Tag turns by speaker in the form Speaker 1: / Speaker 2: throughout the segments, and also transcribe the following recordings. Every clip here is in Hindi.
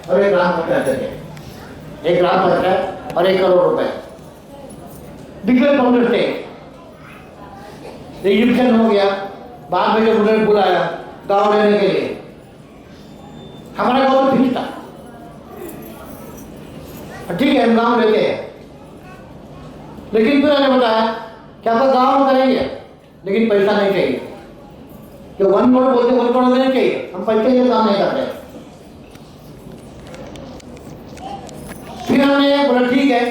Speaker 1: और 1 ग्राम खर्च थे, 1 ग्राम खर्च और 1 करोड़ रुपए। Different from the state. Egyptian हो गया, बाद में जब उन्होंने बुलाया गाँव लेने के लिए, हमारा गाँव तो फिक्स था, ठीक है हम गाँव लेते हैं, लेकिन फिर मैंने बताया कि आपका गाँव करेंगे लेकिन पैसा नहीं चाहिए, जो 1 करोड़ बोलते 1 करोड़ नहीं चाहिए, हम पैसे के काम नहीं करते। फिर हमने बोला ठीक है,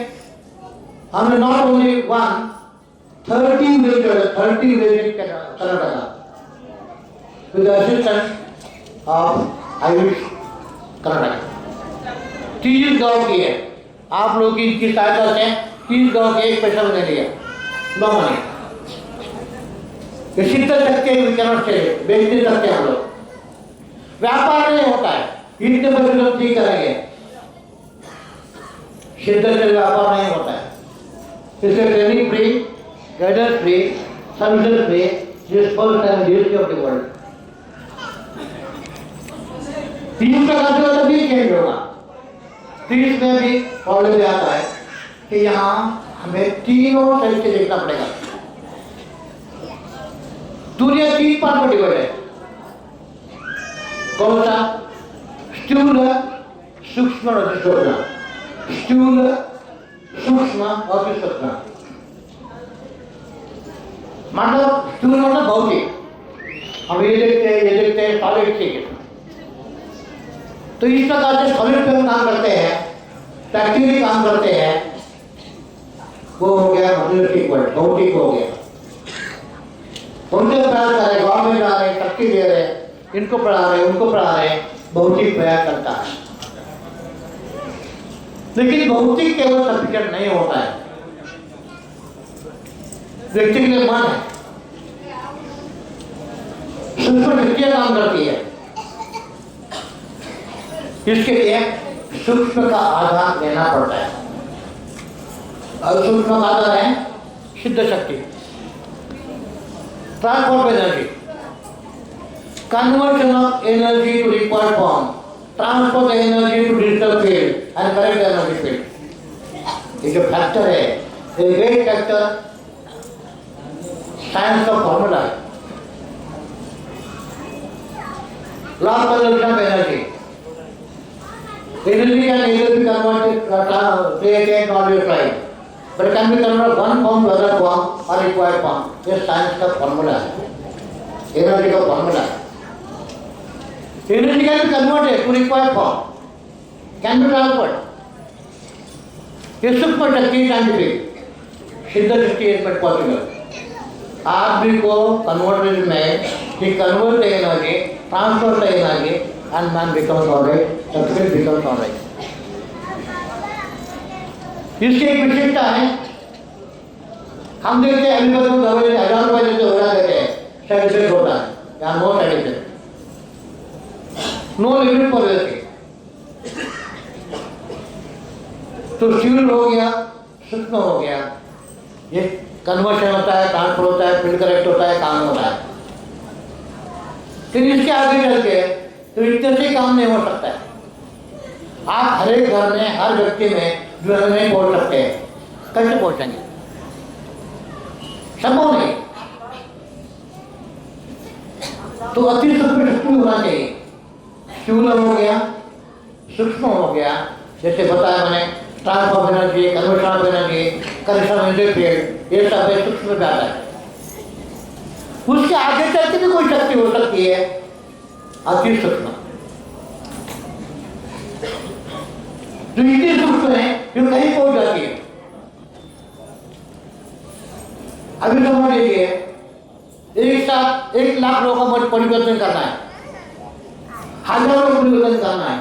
Speaker 1: हमने not only 1 30 village Karnataka with the assistance of Irish Karnataka. 30 गाँव की है, आप लोग की सहायता से 30 गाँव के 1 पैसा बना लिया, नो मनी। ये सिद्ध सकते वी कैनॉट से बेच नहीं सकते हम लोग, व्यापार नहीं होता है, इतने पैसे लोग ठीक करेंगे, सिद्ध से व्यापार नहीं होता है। इससे training free, guidance free, services free, जिस first time history of the world 30% से तो भी चेंज होगा। 30 में भी प्रॉब्लम आता है कि यहाँ हमें तीनों साइड से देखना पड़ेगा। दुनिया 3 पार्ट में डिवाइड है, कौन सा? स्थूल, सूक्ष्म और सूक्ष्म। स्थूल, सूक्ष्म और सूक्ष्म मतलब स्थूल मतलब भौतिक, हम ये देखते हैं सॉलिड चीज। तो इस प्रकार से सॉलिड पे हम काम करते हैं, प्रैक्टिकली काम करते हैं, वो हो गया मटेरियलिस्टिक वर्ल्ड, भौतिक हो गया। उनसे प्रयास कर रहे, गवर्नमेंट आ रहे, शक्ति दे रहे, इनको पढ़ा रहे, उनको पढ़ा रहे, भौतिक प्रयास करता है। लेकिन भौतिक केवल सफिशिएंट नहीं होता है, व्यक्ति के लिए मन है, सूक्ष्म शक्तियां काम करती है, इसके लिए सूक्ष्म का आधार लेना पड़ता है। और सूक्ष्म का आधार है सिद्ध शक्ति, transfer energy, conversion of energy to required form, transfer the energy to digital field and correct energy field। ये जो फैक्टर है, ये वेट फैक्टर साइंस का फॉर्मूला है। Law of conservation of energy, energy can either be converted, created or destroyed, but it can be converted one form to other form or required form। ये साइंस का फॉर्मूला है, एनर्जी का फॉर्मूला है। Energy can be converted to required form, can be transferred। ये सूक्ष्म शक्ति साइंटिफिक, सिद्ध शक्ति is not possible। आदमी को कन्वर्ट में he convert the energy, transfer the energy, and man becomes alright, the spirit becomes alright। इसकी एक विशेषता है, हम देखते हैं अभी तो दवाई 1000 रुपए देते हो जाते हैं, साइड इफेक्ट होता है, या no side effect, no limit for everything. तो फ्यूल हो गया, सूक्ष्म हो गया, ये कन्वर्शन होता है, ट्रांसफर होता है, फील्ड करेक्ट होता है, काम होता है। फिर इसके आगे चल के तो इतने से काम नहीं हो सकता है। आप हर एक घर में, हर व्यक्ति में जो है नहीं पहुंच सकते हैं, कैसे पहुंचेंगे? संभव नहीं। तो अति सूक्ष्म शक्ति होना चाहिए, स्थूल हो गया, सूक्ष्म हो गया, जैसे बताया मैंने, transfer energy, conversion of energy, correction of energy field, ये सब सूक्ष्म में आता है। उसके आगे चल के भी कोई शक्ति हो सकती है अति सूक्ष्म, जो इतनी सूक्ष्म है जो कहीं पहुंच जाती है। अभी समझ लीजिए, एक साथ 1 लाख लोगों का परिवर्तन करना है, हजारों का परिवर्तन करना है,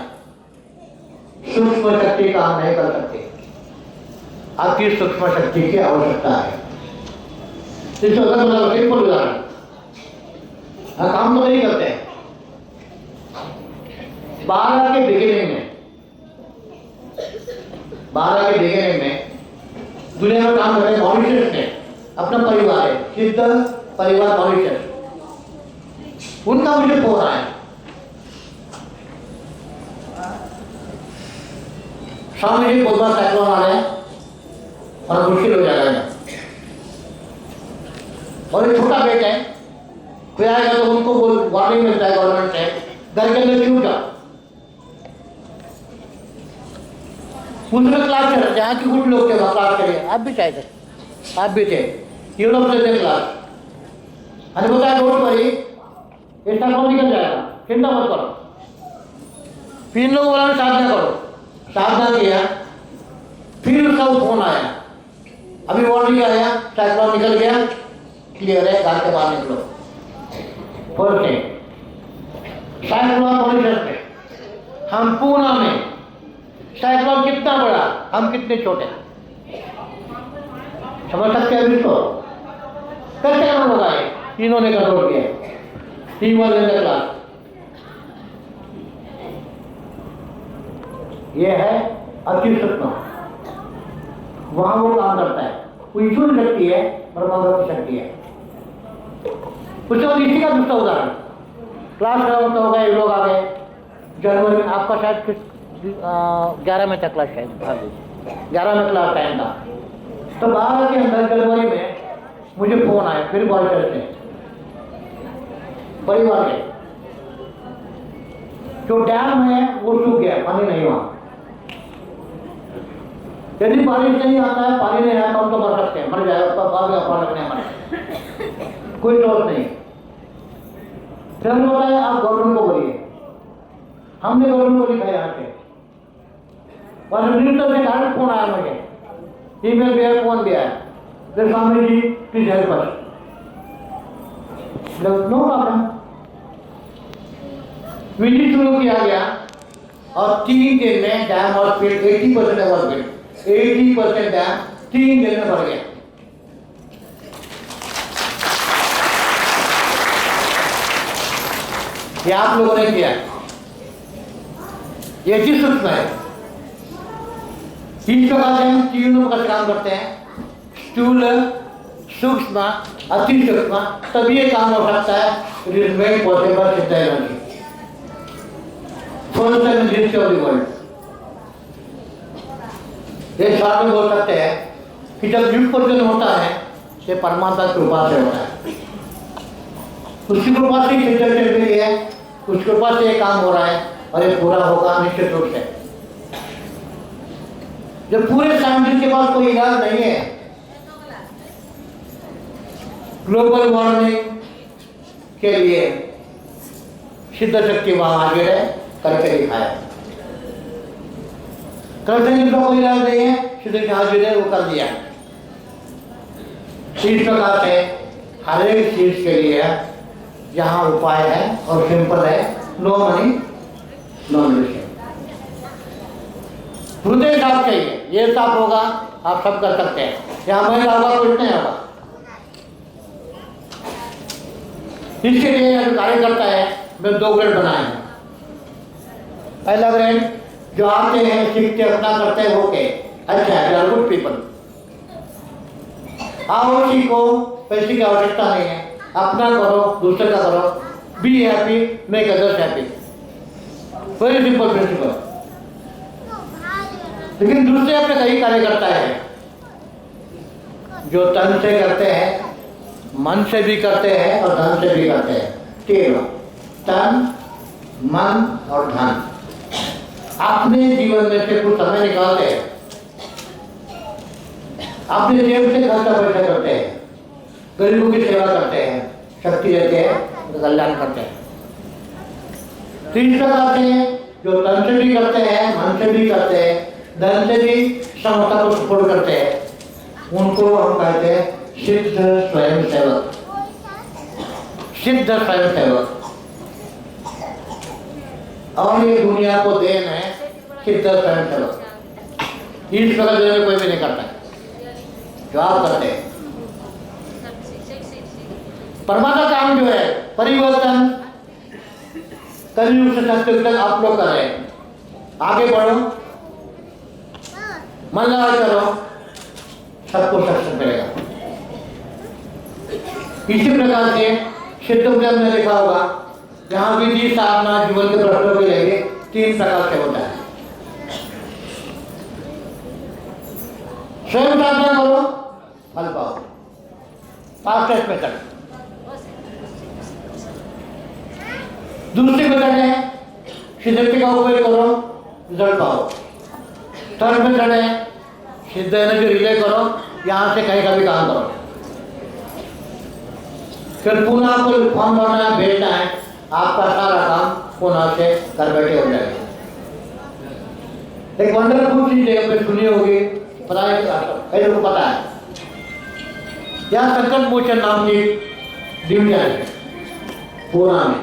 Speaker 1: सूक्ष्म शक्ति काम नहीं कर सकते, अति सूक्ष्म शक्ति की आवश्यकता है। इस सिंपल उदाहरण, काम तो नहीं करते हैं। 12 के बिगिनिंग में दुनिया में काम कर रहे मॉरिशस ने अपना परिवार है, सिद्ध परिवार मॉरिशस, उनका मुझे फोन आया स्वामी जी बहुत बार साइक्लोन आ रहे हैं और मुश्किल हो जाएगा यहाँ। और एक छोटा बेटा है, कोई आएगा तो उनको वार्निंग मिलता है गवर्नमेंट से, घर के अंदर क्यों जा। उसमें क्लास चल रहे यहाँ की कुछ लोग थे वहाँ क्लास के लिए, आप भी चाहे थे, आप भी थे, ये लोग थे क्लास। अरे बताया डोंट वरी, इसका कौन निकल जाएगा, चिंता मत करो। फिर इन लोगों बोला साधना करो, साधना किया, फिर उसका फोन आया, अभी वार्निंग आया, साइक्लोन निकल गया, क्लियर है, घर के बाहर निकलो। साइक्लोन पॉल्यूशन पे हम पूना में, साइक्लोन कितना बड़ा, हम कितने छोटे, समझ सकते हैं इसको। कैसे लोग आए, इन्होंने कंट्रोल किया, team one in the class. ये है अच्छी सपना, वहां वो काम करता है, वो ईश्वर की शक्ति है, परमात्मा की शक्ति है। उसके बाद इसी का दूसरा उदाहरण, क्लास खत्म हो गए, लोग आ गए जनवरी में, आपका शायद किस 11 में था क्लास, शायद 11 में क्लास टाइम था, तो 12 के अंदर जनवरी में मुझे फोन आया, फिर कॉल करते हैं परिवार के, जो डैम है वो सूख गया, पानी नहीं वहां। यदि बारिश नहीं आता है, पानी नहीं आता, हम तो मर सकते हैं, मर जाएगा, पानी लगने हमारे, कोई दोष नहीं। फिर हमने बताया आप गवर्नमेंट को बोलिए, हमने गवर्नमेंट को लिखा यहाँ से, और मिनिस्टर से डायरेक्ट फोन आया मुझे, ईमेल भी है, फोन भी आया, फिर Swami ji please help us, no problem. Visit शुरू किया गया और 3 दिन में डैम और फील्ड 80% ओवर गए, 80% डैम 3 दिन में भर गया। ये आप लोगों ने किया, ये चीज सूक्ष्म है। 3 प्रकार से हम 3 प्रकार काम करते हैं, स्थूल, सूक्ष्म, अति सूक्ष्म, तभी ये काम हो सकता है। इट इज मेड पॉसिबल सिद्ध energy first time in history of the world. ये साथ में बोल सकते हैं कि जब व्युत्पत्ति होता है ये परमात्मा की कृपा से होता है, उसकी कृपा से ही सिद्ध चल रही है, उसकी कृपा से ये काम हो रहा है और ये पूरा होगा निश्चित रूप से। जब पूरे साइंटिस्ट के पास कोई इलाज नहीं है, ग्लोबल वार्मिंग के लिए सिद्ध शक्ति वहां आगे है, करके दिखाया। करते जिनका कोई इलाज नहीं है, सिद्ध हाजिर है, वो कर दिया। इस प्रकार से हर एक चीज के लिए जहां उपाय है और सिंपल है, नो मनी नो मेडिसिन। हृदय साफ चाहिए, ये साफ होगा आप सब कर सकते हैं, यहाँ महिला होगा कुछ नहीं होगा। इसके लिए जो कार्य करता है, मैं 2 ग्रेड बनाए हैं। पहला ग्रेड जो आते हैं, सीखते, अपना करते हैं, ओके अच्छा है, गुड पीपल, आओ सीखो, पैसे की आवश्यकता नहीं है, अपना करो, दूसरे का करो, be happy, make others happy, very simple principal. लेकिन दूसरे अपने कई कार्य करता है, जो तन से करते हैं, मन से भी करते हैं और धन से भी करते हैं। 3 तन, मन और धन। अपने जीवन में से कुछ समय निकालते हैं, अपने जेब से खर्चा पैसा करते हैं, गरीबों की सेवा करते हैं, शक्ति देते हैं, कल्याण करते हैं। 3 प्रकार से जो तन से भी करते हैं, मन से भी करते हैं, धन से भी समता को सपोर्ट करते हैं, उनको हम कहते हैं सिद्ध स्वयं सेवक। सिद्ध स्वयं सेवक, और ये दुनिया को देन है सिद्ध स्वयं सेवक। इस प्रकार दुनिया में कोई भी नहीं करता है जो आप करते हैं। परमात्मा काम जो है परिवर्तन कलयुग से सत्युग तक आप लोग कर रहे हैं। आगे बढ़ो, मन लगा करो, सबको सक्सेस मिलेगा। इसी प्रकार से सिद्ध उपनिषद में लिखा होगा, जहां विधि साधना जीवन के प्रश्नों के लिए 3 प्रकार से होता है। स्वयं साधना करो, फल पाओ। Fastest method. दूसरी मेथड है सिद्धि का उपयोग करो, रिजल्ट पाओ। थर्ड मेथड है सिद्ध एनर्जी रिले करो, यहाँ से कहीं का भी काम करो। फिर पुनः आपको फॉर्म भरना है, भेजना है, आपका सारा काम पुनः से घर बैठे हो जाएगा। एक वंडरफुल चीज है, सुनी होगी, पता है, कई लोगों को पता है। यहाँ संकट मोचन नाम की डिवीजन है पूना में।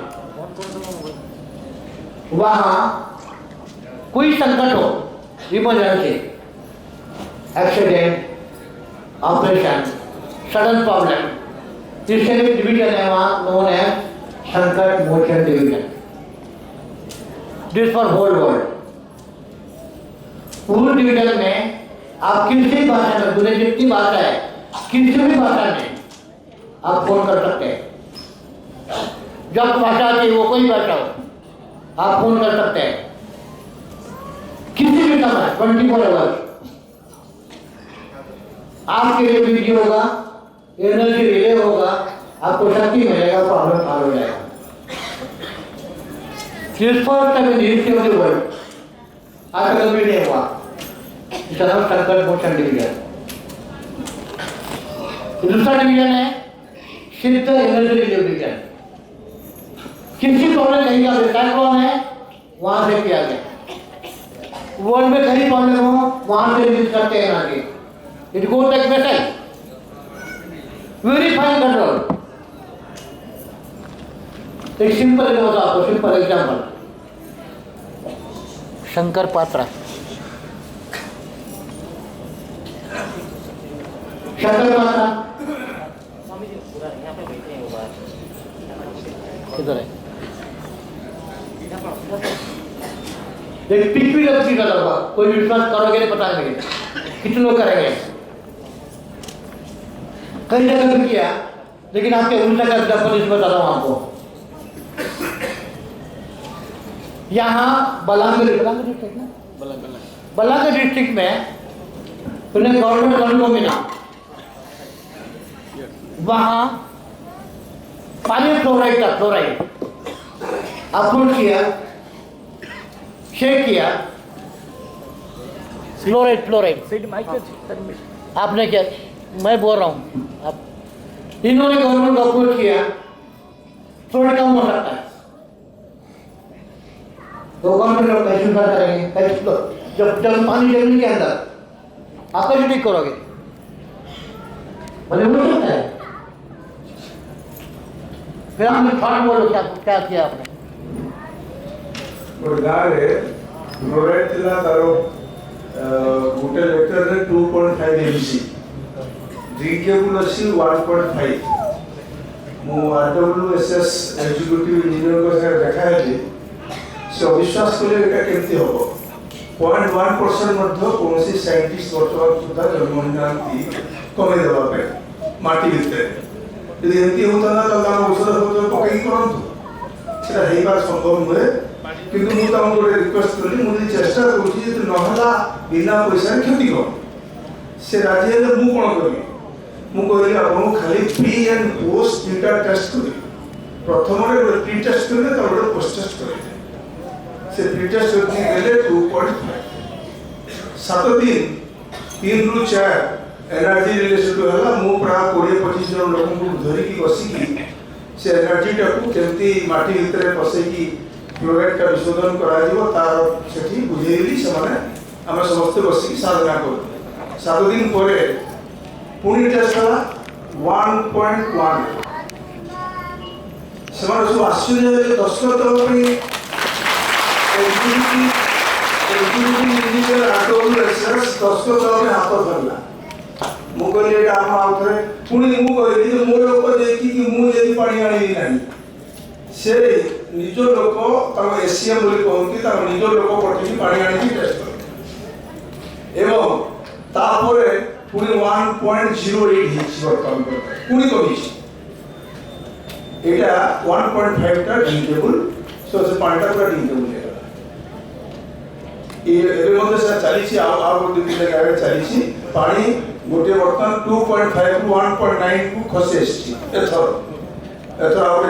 Speaker 1: वहाँ कोई संकट हो, emergency, accident, operation, sudden problem, इसके लिए डिवीजन है वहाँ, नोन है Sankat Mochan division. This for whole world. पूरे डिवीजन में आप किसी भाषा में, दुनिया जितनी भाषा है, किसी भी भाषा में आप फोन कर सकते हैं। जब भाषा आती है, वो कोई भाषा हो, आप फोन कर सकते हैं किसी भी समय, 24 आवर्स। आपके लिए बिजी होगा, एनर्जी रिले होगा, आपको शक्ति मिलेगा, प्रॉब्लम सॉल्व हो जाएगा। आज कभी नहीं हुआ संकट मोचन डिवीजन। दूसरा डिवीजन है सिद्ध एनर्जी डिवीजन। किसी प्रॉब्लम कहीं का साइक्लोन है, वहां से किया गया। वर्ल्ड में कहीं प्रॉब्लम हो, वहां से रिलीज करते हैं आगे। It goes like message, very fine control. एक सिंपल होता आपको, सिंपल एग्जाम्पल। शंकर पात्रा, शंकर पात्रा किधर है? एक पिछली गलती का लगा, कोई विश्वास करोगे नहीं, पता नहीं कितने लोग करेंगे। कई जगह भी किया, लेकिन आपके उल्टा का एग्जाम्पल इसमें बता रहा हूं आपको। यहाँ बलांगीर डिस्ट्रिक्ट में, बलांगीर डिस्ट्रिक्ट में उन्हें गवर्नमेंट लोन को मिला। वहाँ पानी फ्लोराइड था, फ्लोराइड अप्रूव किया, चेक किया, फ्लोराइड आपने क्या, मैं बोल रहा हूँ, आप इन्होंने गवर्नमेंट को अप्रूव किया, फ्लोराइड कम हो सकता है। तो गवर्नमेंट लोग कैसे सुधार करेंगे? कैसे जब पानी जमीन के अंदर आप कैसे ठीक करोगे? बोले हो सकता है। फिर आपने थॉट बोलो, क्या किया आपने?
Speaker 2: गाँव फ्लोराइड थिला तारो गोटे लीटर रे 2.5 एमसी, ड्रिंकेबल अछि 1.5। मु आरडब्ल्यूएसएस एग्जीक्यूटिव इंजीनियर को से देखा है, से अविश्वास कले एटा केमती होबो। 0.1% मध्य कोनसी साइंटिस्ट वर्तमान सुधा जन्म होनांती कमे देबा पे माटी भितरे यदि एमती होता ना, तो हम औषध होतो पकई करंतु, सेटा हेई बार संभव नुहे। किंतु मु तम को रिक्वेस्ट करली, मु चेष्टा करूची जे नहला बिना पैसा क्षति को से राज्य ले मु कोन करबी। मु कहली आपन खाली प्री एंड पोस्ट तीनटा टेस्ट करी। प्रथम रे प्री टेस्ट करले, तो पोस्ट टेस्ट करले। से प्री टेस्ट करके गेले 2.5 7 दिन 3 रु 4 एनर्जी रिलेटेड होला। मु प्राय 20-25 जन लोक को धरि की बसी की से एनर्जी टा को केमती माटी भितरे पसे की फ्लोराइड का विशोधन करा जीवो, तार सेठी बुझेली से माने हम समस्त बसी साधना कर। 7 दिन परे पुणी टेस्ट होला 1.1। समान सब आश्चर्य जे दशरथ पे एग्जीक्यूटिव इंजीनियर आरडब्ल्यूएसएस दशरथ में हाथ धरला। मु कहली एटा हम आउथरे पुणी मु कहली जे मो लोक देखि कि मु यदि पानी आनी नाही, से निज लोक तम एसीएम बोली कहंती, तम निज लोक पठी पानी आनी टेस्ट कर। एवं तापरे पुणी 1.08 हिच वर्तमान पुणी कमिस एटा 1.5 टा ड्रिंकेबल, सो से पानी टा पूरा ड्रिंकेबल है। ଏବେ ମଧ୍ୟ ସେଟା ଚାଲିଛି ଆଉ ଗୋଟେ ଦୁଇ ଜାଗାରେ ଚାଲିଛି ପାଣି ଗୋଟିଏ ବର୍ତ୍ତମାନ 2.5 ରୁ 1.9 କୁ ଖସି ଆସିଛି ଏଥର ଆଉ ଗୋଟେ